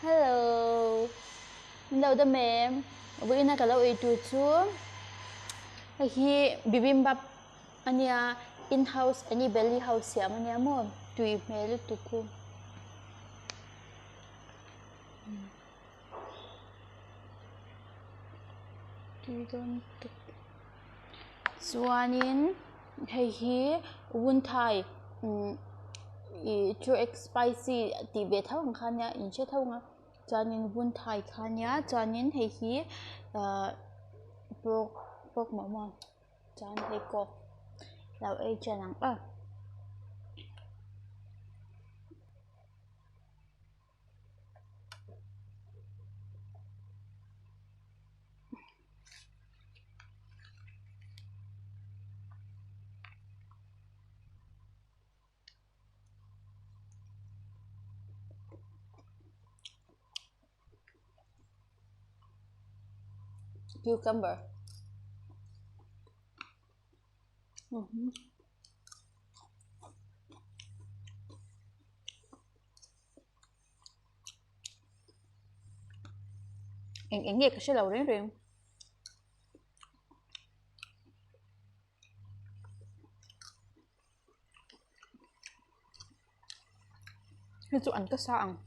Hello. Mình đâu đó mềm. Bữa nay kalau itu tu hi bibimbap ania in house ani belly house ya mania mo tui melu tuku. Tui don tuk. Suanin hi wun thai chu ex spicy ti ve thau ang khanya in che thau nga chanin wun thai khanya chanin hi pork mama chan hay ko lao ai chanang cucumber. Ang nghe kasi lâu rin. Itu ăn cái saang.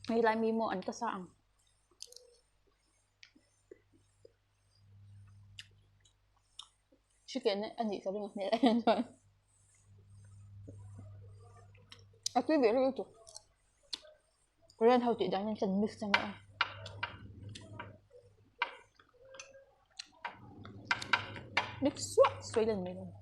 May lai mi mo ăn cái saang. Chicken anh gì sabi nga nila yan doon. At quý vị rất yêu chuột. Korean hậu chị đã nhân chân mix sang nữa. Mix swat xoay lên mình luôn.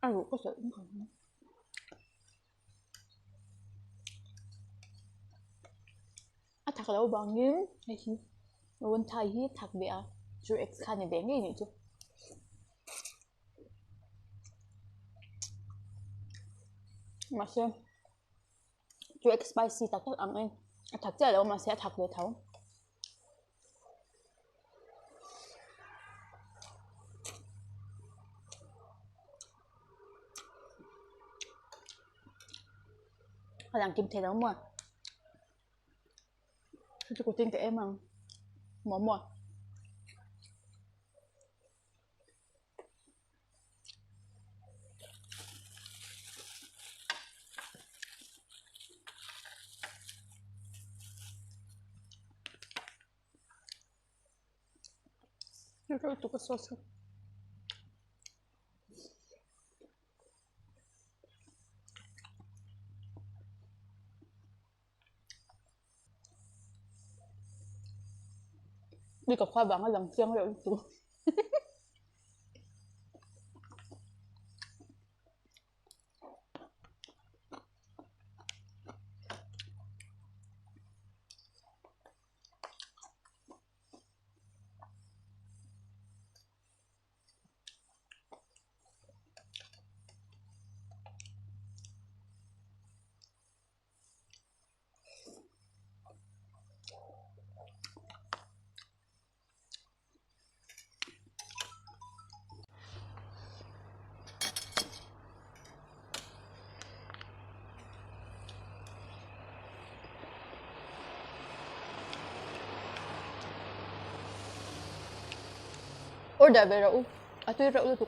Ăn có sợ cũng không. À thật là bao nhiêu hay gì? Luôn thay hi thật bịa. Chú ex khăn này bé nghe nhỉ chú. Mà xem. Chú ex spicy thật rất ăn anh. Thật ra là mà sẽ thật về thấu. Làm kim thể đúng không? Cho cô tin cái em ăn. Mỏ mỏ. Rồi tụi có sauce. Đi cà khoai bằng lần chiên rồi tụi. Order về rượu. À tôi rượu tụi.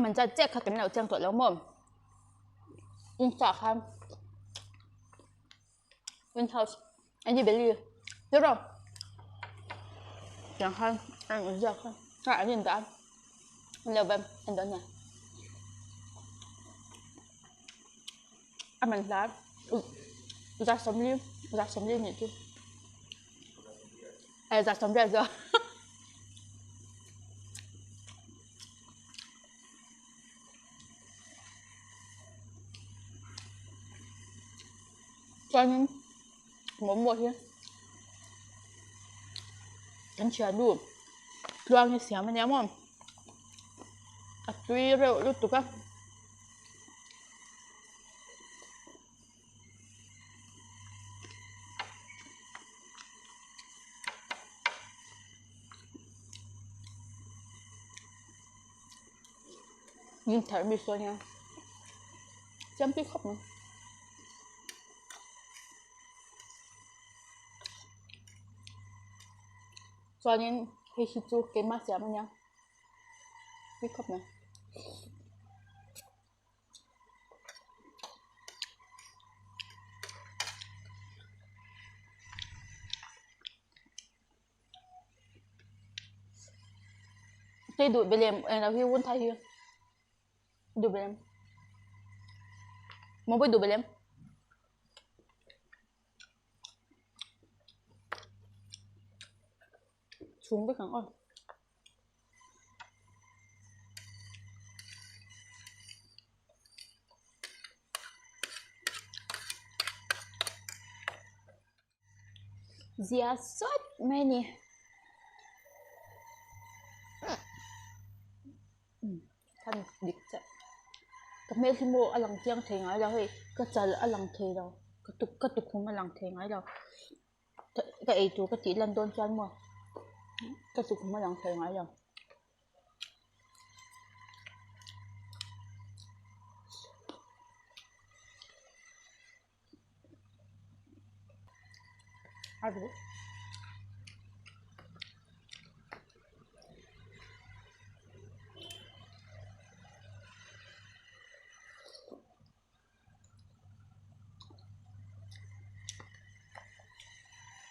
มันจะเจ๊กขัดกันแล้วเจียงตัวแล้วมั้งอินจากครับวินเทาส์อันนี้เบลลี่เดี๋ยวเราอย่างครับอันนี้จากครับถ้าอันนี้ต่างมันเร็วแบบอันนั้นเนี่ยอันมันร้านจากสมรีนี่จุ๊จากสมรีจ้ะcho nên muốn mua chứ anh chưa đủ loang như xéo mà nhắm không tuy rượu lúc tục á nhưng thấy bị xôi nha chấm tí khóc nữa cho nên khi chú cái mắt xéo mà nha tí khóc nữa cái đuổi bên em là khi quân thay hiền đuổi bên em mau với đuổi bên em xuống với kháng ơi Zia sốt many thân địch chạy cái mấy khi mua ở lần chiang thì ngay đâu thì cái chờ ở lần thì đâu cái tục không ở lần thì ngay đâu cái ấy chú cái chỉ lần đôn cho anh mua cái tục không ở lần thì ngay đâu ai biết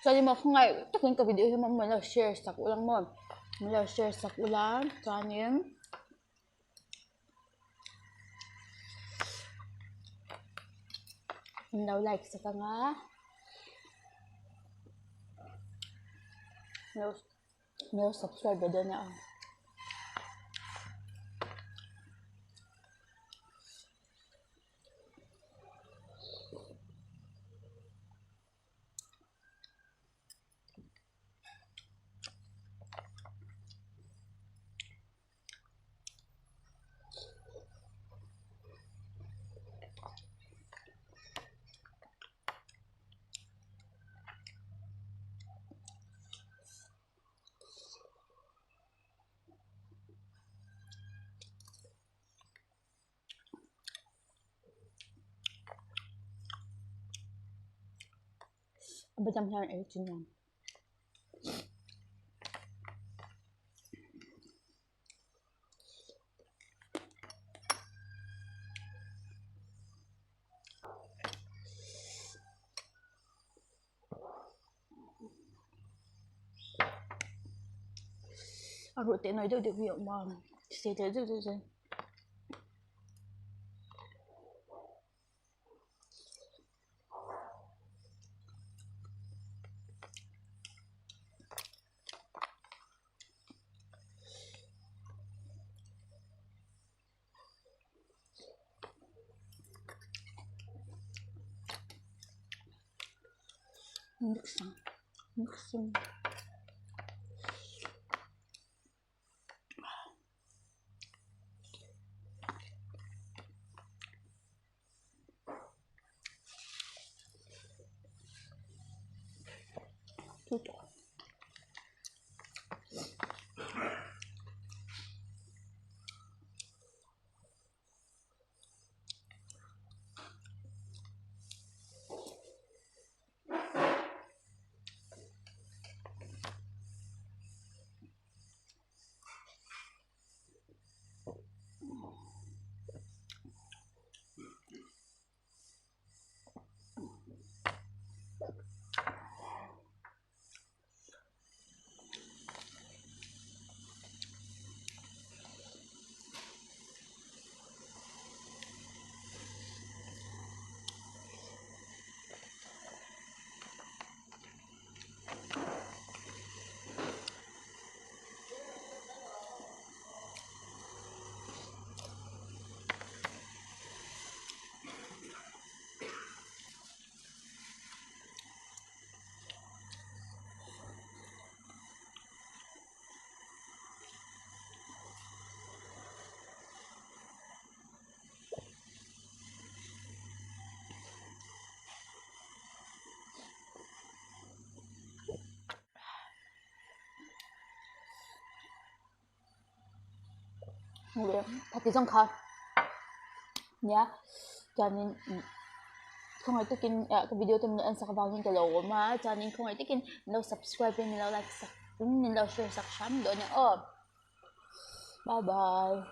cho nên mà không ngày tất nhiên cái video thì mình là share sạc ulang mon mình là share sạc ulang cho nên mình đâu like sạc nga nếu subscribe video nha bây giờ mình ấy chính là rồi tiện nói được hiệu mà sẽ thấy được rồi nước sông thật thì trong kho nhá cho nên không ai tikin cái video tôi nhận sa kabangin ka lo ma cho nên không ai tikin lo subscribe nên lo like sa nên lo share sa sham do nha bye bye